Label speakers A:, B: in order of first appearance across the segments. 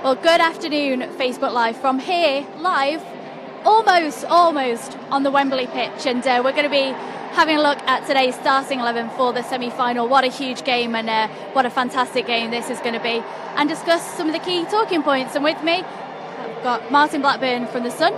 A: Well, good afternoon, Facebook Live from here, live, almost on the Wembley pitch, and we're going to be having a look at today's starting 11 for the semi-final. What a huge game, and what a fantastic game this is going to be, and discuss some of the key talking points. And with me, I've got Martin Blackburn from The Sun,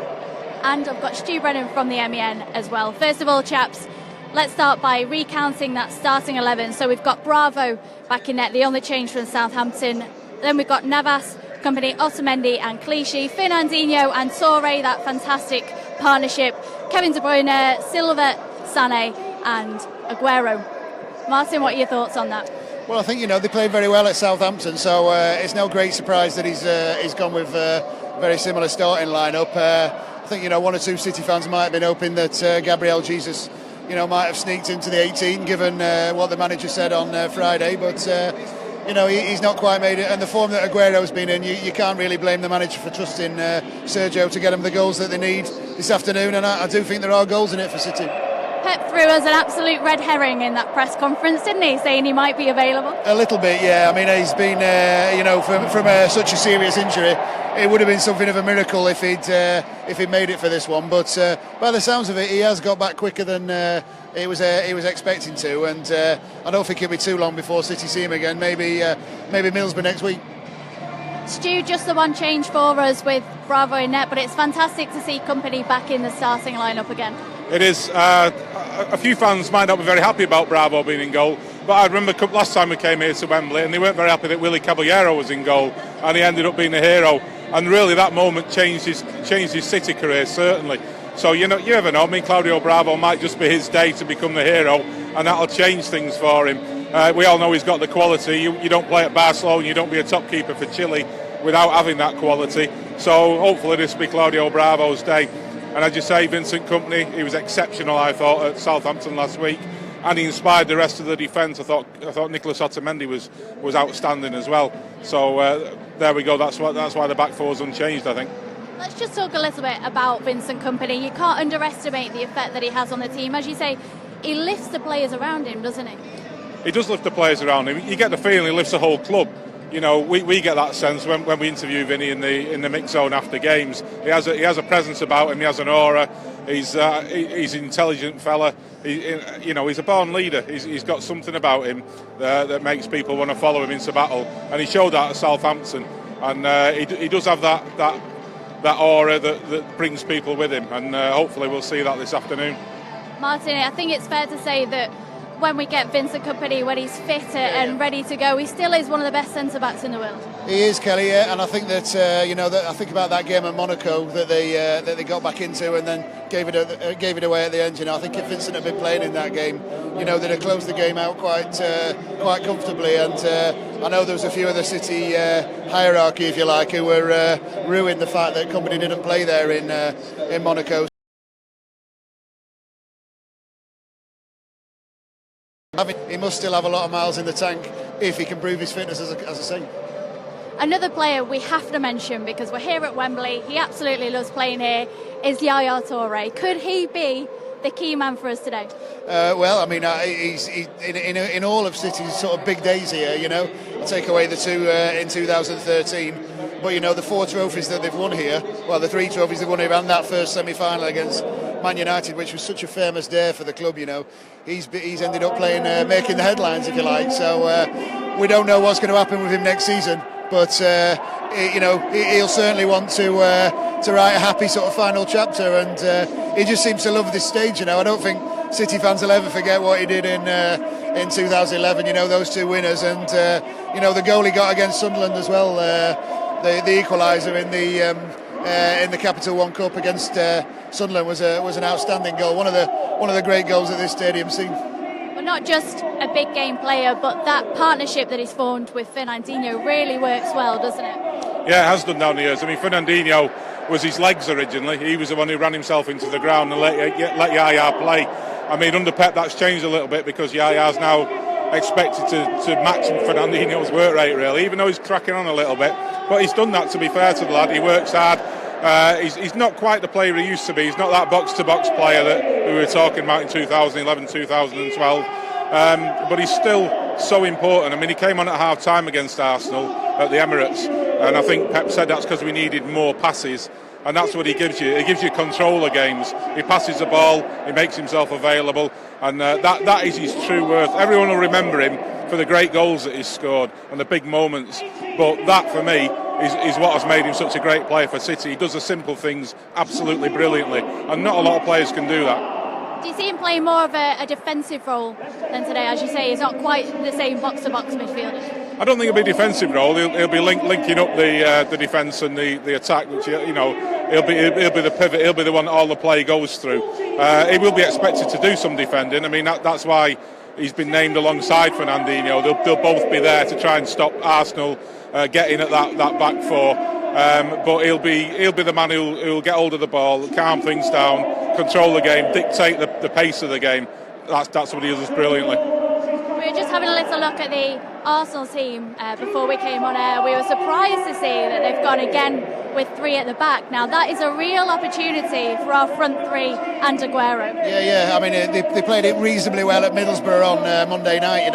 A: and I've got Stu Brennan from the MEN as well. First of all, chaps, let's start by recounting that starting 11. So we've got Bravo back in net, the only change from Southampton. Then we've got Navas, Company, Otamendi and Clichy, Fernandinho and Torre, that fantastic partnership, Kevin De Bruyne, Silva, Sané and Aguero. Martin, what are your thoughts on that?
B: Well, I think, they played very well at Southampton, so it's no great surprise that he's gone with a very similar starting lineup. I think, one or two City fans might have been hoping that Gabriel Jesus, might have sneaked into the 18, given what the manager said on Friday, but he's not quite made it, and the form that Aguero's been in, you can't really blame the manager for trusting Sergio to get him the goals that they need this afternoon, and I do think there are goals in it for City.
A: Pep threw us an absolute red herring in that press conference, didn't he, saying he might be available? A
B: little bit, yeah. I mean, he's been, from such a serious injury, it would have been something of a miracle if he'd made it for this one, but by the sounds of it, he has got back quicker than he was expecting to, and I don't think it'll be too long before City see him again. Maybe Middlesbrough next week.
A: Stu, just the one change for us with Bravo in net, but it's fantastic to see Company back in the starting lineup again.
C: It is. A few fans might not be very happy about Bravo being in goal, but I remember last time we came here to Wembley and they weren't very happy that Willy Caballero was in goal, and he ended up being a hero, and really that moment changed his City career, certainly. So you never know. I mean, Claudio Bravo might just be his day to become the hero, and that'll change things for him. We all know he's got the quality. You don't play at Barcelona, you don't be a top keeper for Chile without having that quality. So hopefully this will be Claudio Bravo's day. And as you say, Vincent Kompany, he was exceptional, I thought, at Southampton last week, and he inspired the rest of the defence. I thought Nicolas Otamendi was outstanding as well. So there we go. That's why the back four is unchanged, I think.
A: Let's just talk a little bit about Vincent Kompany. You can't underestimate the effect that he has on the team. As you say, he lifts the players around him, doesn't he?
C: He does lift the players around him. You get the feeling he lifts the whole club. We get that sense when we interview Vinny in the mix zone after games. He has a presence about him. He has an aura. He's an intelligent fella. He's a born leader. He's got something about him that makes people want to follow him into battle. And he showed that at Southampton. And he does have that aura that brings people with him. And hopefully we'll see that this afternoon.
A: Martin, I think it's fair to say that when we get Vincent Kompany, when he's fit and ready to go, he still is one of the best centre-backs in the world.
B: He is, Kelly, yeah, and I think that I think about that game at Monaco that they got back into and then gave it away at the end. I think if Vincent had been playing in that game, they'd have closed the game out quite comfortably. And I know there was a few of the City hierarchy, if you like, who were ruined the fact that Kompany didn't play there in Monaco. He must still have a lot of miles in the tank if he can prove his fitness, as I say.
A: Another player we have to mention, because we're here at Wembley, he absolutely loves playing here, is Yaya Touré. Could he be the key man for us today?
B: Well, I mean, he's in all of City's sort of big days here, take away the two in 2013. But, the 4 trophies that they've won here, well, the 3 trophies they've won here and that first semi-final against Man United, which was such a famous day for the club, he's ended up playing, making the headlines, if you like. So we don't know what's going to happen with him next season, but he'll certainly want to write a happy sort of final chapter, and he just seems to love this stage. I don't think City fans will ever forget what he did in 2011. Those 2 winners, and the goal he got against Sunderland as well, the equaliser in the Capital One Cup against Sunderland was an outstanding goal. One of the great goals that this stadium's seen.
A: Well, not just a big game player, but that partnership that he's formed with Fernandinho really works well, doesn't it?
C: Yeah, it has done down the years. I mean, Fernandinho was his legs originally. He was the one who ran himself into the ground and let Yaya play. I mean, under Pep that's changed a little bit, because Yaya's now expected to match Fernandinho's work rate, really, even though he's cracking on a little bit. But he's done that, to be fair to the lad. He works hard. He's not quite the player he used to be. He's not that box-to-box player that we were talking about in 2011, 2012. But he's still so important. I mean, he came on at half-time against Arsenal at the Emirates, And I think Pep said that's because we needed more passes, and that's what he gives you. He gives you control of games. He passes the ball, he makes himself available, and that is his true worth. Everyone will remember him for the great goals that he's scored and the big moments, but that for me is what has made him such a great player for City. He does the simple things absolutely brilliantly, and not a lot of players can do that.
A: Do you see him playing more of a defensive role than today? As you say, he's not quite the same box-to-box midfielder.
C: I don't think it'll be a defensive role. He'll be linking up the defence and the attack, which he'll be the pivot. He'll be the one that all the play goes through. He will be expected to do some defending. I mean that's why he's been named alongside Fernandinho. They'll both be there to try and stop Arsenal getting at that back four. But he'll be the man who'll get hold of the ball, calm things down, control the game, dictate the pace of the game. That's what he does brilliantly.
A: We were just having a little look at the Arsenal team before we came on air. We were surprised to see that they've gone again with three at the back. Now that is a real opportunity for our front three and Aguero.
B: Yeah. I mean, they played it reasonably well at Middlesbrough on Monday night, and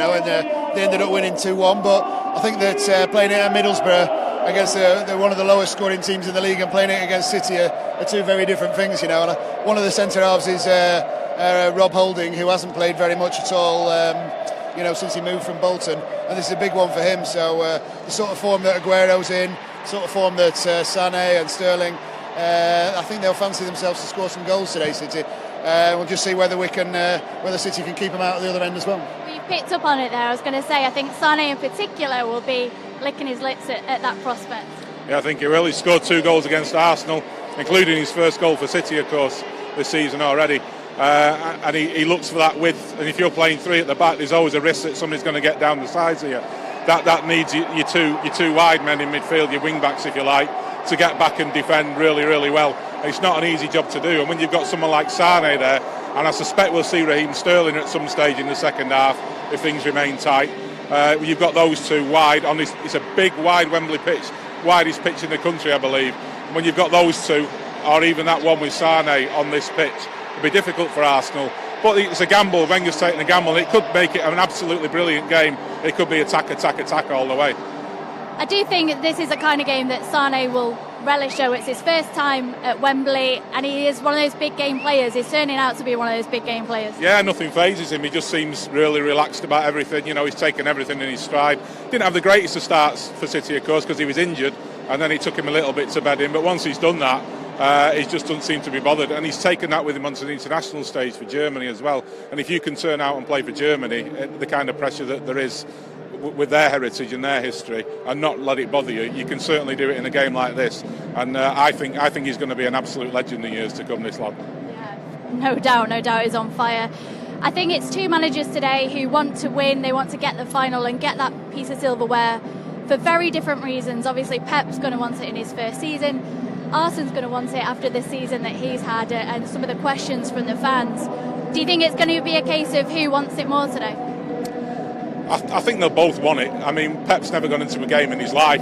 B: they ended up winning 2-1. But I think that playing it at Middlesbrough against they're one of the lowest scoring teams in the league, and playing it against City are two very different things, And one of the centre halves is Rob Holding, who hasn't played very much at all. Since he moved from Bolton, and this is a big one for him. So the sort of form that Aguero's in, sort of form that Sané and Sterling, I think they'll fancy themselves to score some goals today, City. We'll just see whether City can keep them out at the other end as well.
A: You picked up on it there. I was going to say, I think Sané in particular will be licking his lips at that prospect.
C: Yeah, I think he will. He scored 2 goals against Arsenal, including his first goal for City, of course, this season already. And he looks for that width, and if you're playing 3 at the back, there's always a risk that somebody's going to get down the sides of you. That needs your two wide men in midfield, your wing backs if you like, to get back and defend really, really well. It's not an easy job to do, and when you've got someone like Sané there, and I suspect we'll see Raheem Sterling at some stage in the second half if things remain tight. You've got those two wide on this. It's a big, wide Wembley pitch, widest pitch in the country, I believe. When you've got those two, or even that one with Sané on this pitch, it'll be difficult for Arsenal. But it's a gamble. Wenger's taking a gamble, and it could make it an absolutely brilliant game. It could be attack all the way.
A: I do think this is a kind of game that Sané will relish, though. It's his first time at Wembley, and he is one of those big game players. He's turning out to be one of those big game players.
C: Yeah, nothing phases him. He just seems really relaxed about everything. He's taken everything in his stride. Didn't have the greatest of starts for City, of course, because he was injured, and then it took him a little bit to bed in. But once he's done that, he just doesn't seem to be bothered, and he's taken that with him onto the international stage for Germany as well. And if you can turn out and play for Germany, the kind of pressure that there is with their heritage and their history, and not let it bother you, you can certainly do it in a game like this. And I think he's going to be an absolute legend in years to come, this lad.
A: Yeah, no doubt he's on fire. I think it's two managers today who want to win. They want to get the final and get that piece of silverware for very different reasons. Obviously Pep's going to want it in his first season. Arsenal's going to want it after the season that he's had, and some of the questions from the fans. Do you think it's going to be a case of who wants it more today?
C: I think they'll both want it. I mean, Pep's never gone into a game in his life,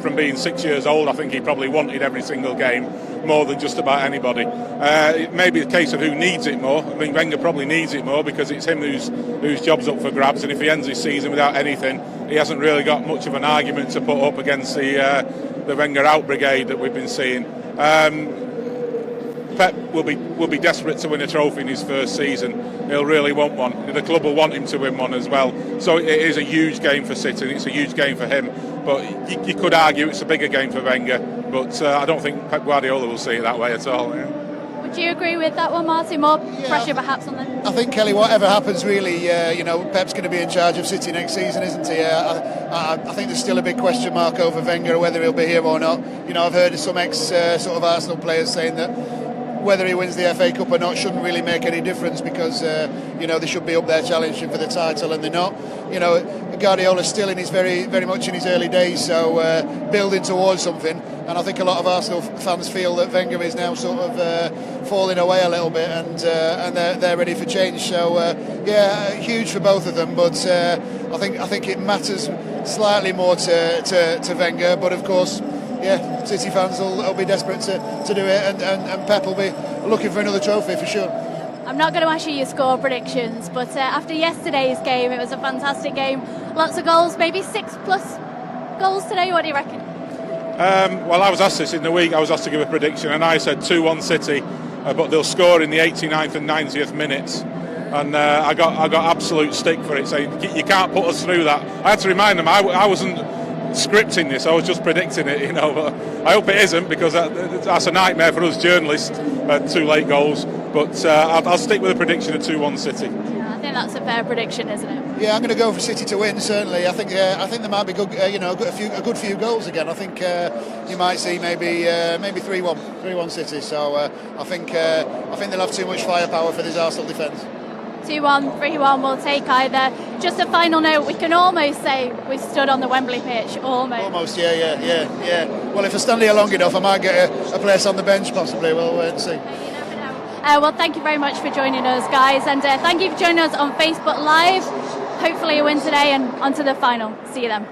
C: from being 6 years old. I think he probably wanted every single game more than just about anybody. It may be a case of who needs it more. I mean, Wenger probably needs it more because it's him whose job's up for grabs, and if he ends his season without anything, he hasn't really got much of an argument to put up against the Wenger out brigade that we've been seeing. Pep will be desperate to win a trophy in his first season. He'll really want one. The club will want him to win one as well. So it is a huge game for City, and it's a huge game for him. But you could argue it's a bigger game for Wenger. But I don't think Pep Guardiola will see it that way at all. Yeah.
A: Would you agree with that one, Martin? More pressure perhaps on them?
B: I think, Kelly, whatever happens really, Pep's going to be in charge of City next season, isn't he? I think there's still a big question mark over Wenger, whether he'll be here or not. I've heard some sort of Arsenal players saying that whether he wins the FA Cup or not shouldn't really make any difference because they should be up there challenging for the title, and they're not. Guardiola's still in his very, very much in his early days, so building towards something. And I think a lot of Arsenal fans feel that Wenger is now sort of falling away a little bit, and they're ready for change. So huge for both of them. But I think it matters slightly more to Wenger. But of course, City fans will be desperate to do it, and Pep will be looking for another trophy for sure.
A: I'm not going to ask you your score predictions, but after yesterday's game, it was a fantastic game. Lots of goals, maybe 6+ goals today. What do you reckon?
C: Well, I was asked this in the week. I was asked to give a prediction, and I said 2-1 City, but they'll score in the 89th and 90th minutes. And I got absolute stick for it, saying you can't put us through that. I had to remind them I wasn't scripting this; I was just predicting it. You know, but I hope it isn't, because that's a nightmare for us journalists. 2 late goals, but I'll stick with a prediction of 2-1 City.
A: Yeah, I think that's a fair prediction, isn't it?
B: Yeah, I'm going to go for City to win. Certainly, I think there might be good, a good few goals again. I think you might see maybe 3-1 City. So I think they'll have too much firepower for this Arsenal defence.
A: 2-1, 3-1, we'll take either. Just a final note, we can almost say we've stood on the Wembley pitch, almost.
B: Yeah. Well, if I stand here long enough, I might get a place on the bench, possibly. We'll wait and see.
A: You never know. Well, thank you very much for joining us, guys, and thank you for joining us on Facebook Live. Hopefully a win today and on to the final. See you then.